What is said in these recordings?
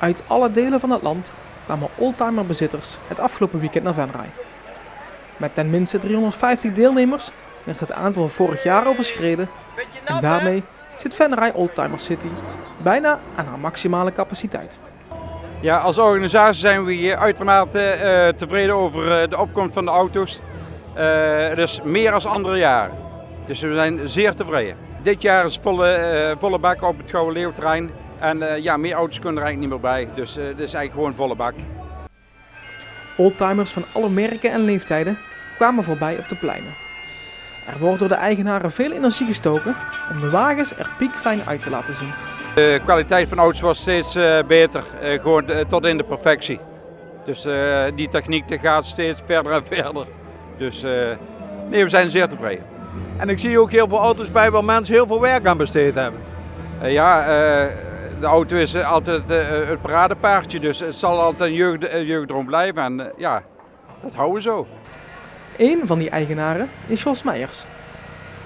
Uit alle delen van het land kwamen oldtimerbezitters het afgelopen weekend naar Venray. Met tenminste 350 deelnemers werd het aantal vorig jaar overschreden en daarmee zit Venray Oldtimer City bijna aan haar maximale capaciteit. Ja, als organisatie zijn we hier uitermate tevreden over de opkomst van de auto's. Dus meer dan andere jaren. Dus we zijn zeer tevreden. Dit jaar is volle bak op het Gouden Leeuwterrein. En ja, meer auto's kunnen er eigenlijk niet meer bij. Dus het is eigenlijk gewoon volle bak. Oldtimers van alle merken en leeftijden kwamen voorbij op de pleinen. Er wordt door de eigenaren veel energie gestoken om de wagens er piekfijn uit te laten zien. De kwaliteit van auto's was steeds beter, gewoon tot in de perfectie. Dus die techniek gaat steeds verder en verder. Dus nee, we zijn zeer tevreden. En ik zie ook heel veel auto's bij waar mensen heel veel werk aan besteed hebben. De auto is altijd het paradepaardje, dus het zal altijd een jeugddroom blijven. En ja, dat houden we zo. Eén van die eigenaren is Jos Meijers.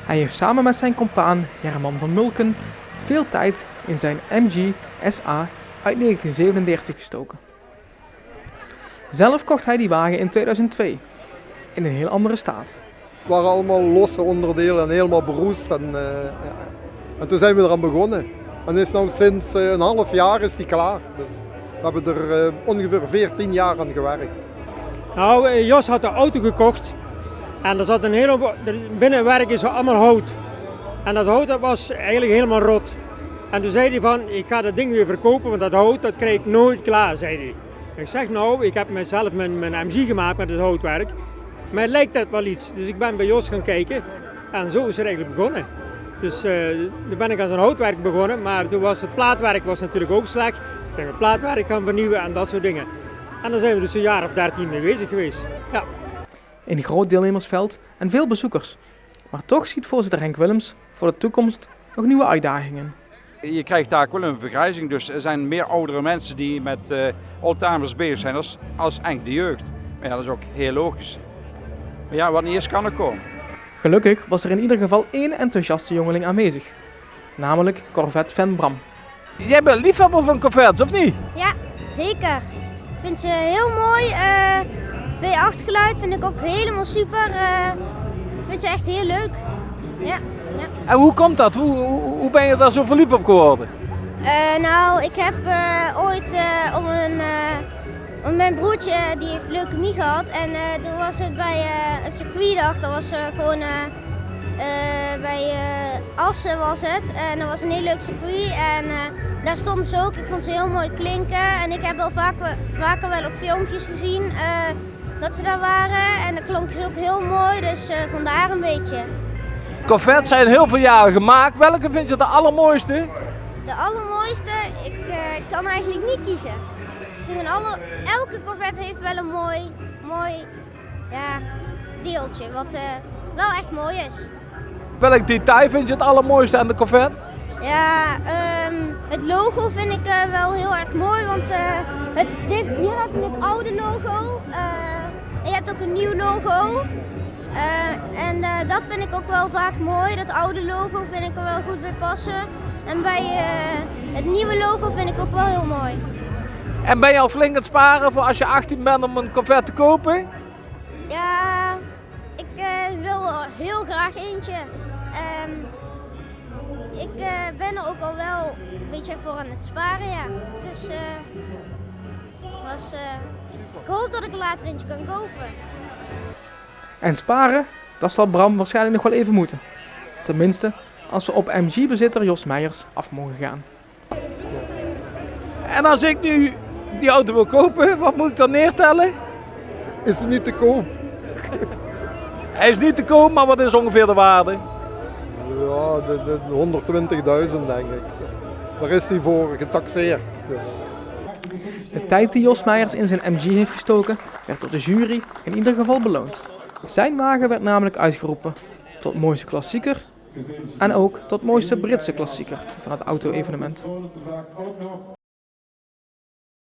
Hij heeft samen met zijn compaan Herman van Mulken veel tijd in zijn MG SA uit 1937 gestoken. Zelf kocht hij die wagen in 2002, in een heel andere staat. Het waren allemaal losse onderdelen en helemaal beroest. En toen zijn we eraan begonnen. En is nou sinds een half jaar is die klaar. Dus we hebben er ongeveer 14 jaar aan gewerkt. Nou, Jos had de auto gekocht en er zat een hele binnenwerk is allemaal hout. En dat hout dat was eigenlijk helemaal rot. En toen zei hij van, ik ga dat ding weer verkopen, want dat hout dat krijg ik nooit klaar, zei hij. Ik zeg nou, ik heb mezelf mijn MG gemaakt met het houtwerk, maar het lijkt dat wel iets. Dus ik ben bij Jos gaan kijken en zo is het eigenlijk begonnen. Dus toen ben ik aan zijn houtwerk begonnen, maar toen was het plaatwerk was natuurlijk ook slecht. Toen zijn we plaatwerk gaan vernieuwen en dat soort dingen. En daar zijn we dus een jaar of 13 mee bezig geweest. Ja. Een groot deelnemersveld en veel bezoekers. Maar toch ziet voorzitter Henk Willems voor de toekomst nog nieuwe uitdagingen. Je krijgt daar ook wel een vergrijzing, dus er zijn meer oudere mensen die met oldtimers bezig zijn als eigenlijk de jeugd. Maar ja, dat is ook heel logisch. Maar ja, wat niet is, kan er komen. Gelukkig was er in ieder geval één enthousiaste jongeling aanwezig. Namelijk Corvette-fan Bram. Jij bent liefhebber van Corvettes, of niet? Ja, zeker. Ik vind ze heel mooi. V8 geluid vind ik ook helemaal super. Ik vind ze echt heel leuk. Ja. En hoe komt dat? Hoe ben je daar zo verliefd op geworden? Nou, ik heb ooit mijn broertje die heeft leukemie gehad en toen was het bij een circuitdag, dat was gewoon bij Assen was het en dat was een heel leuk circuit en daar stonden ze ook. Ik vond ze heel mooi klinken en ik heb al vaker wel op filmpjes gezien dat ze daar waren en dan klonken ze ook heel mooi, dus vandaar een beetje. Corvettes zijn heel veel jaren gemaakt. Welke vind je de allermooiste? De allermooiste? Ik kan eigenlijk niet kiezen. Elke Corvette heeft wel een mooi deeltje, wat wel echt mooi is. Welk detail vind je het allermooiste aan de Corvette? Ja, het logo vind ik wel heel erg mooi, want hier heb je het oude logo en je hebt ook een nieuw logo. Dat vind ik ook wel vaak mooi, dat oude logo vind ik er wel goed bij passen. En bij het nieuwe logo vind ik ook wel heel mooi. En ben je al flink aan het sparen voor als je 18 bent om een Corvette te kopen? Ja, ik wil er heel graag eentje. Ik ben er ook al wel een beetje voor aan het sparen, ja. Dus ik hoop dat ik er later eentje kan kopen. En sparen, dat zal Bram waarschijnlijk nog wel even moeten. Tenminste, als we op MG-bezitter Jos Meijers af mogen gaan. En als ik nu die auto wil kopen, wat moet ik dan neertellen? Is het niet te koop? Hij is niet te koop, maar wat is ongeveer de waarde? Ja, de 120.000 denk ik. Daar is hij voor getaxeerd. Dus. De tijd die Jos Meijers in zijn MG heeft gestoken, werd door de jury in ieder geval beloond. Zijn wagen werd namelijk uitgeroepen tot mooiste klassieker en ook tot mooiste Britse klassieker van het auto-evenement.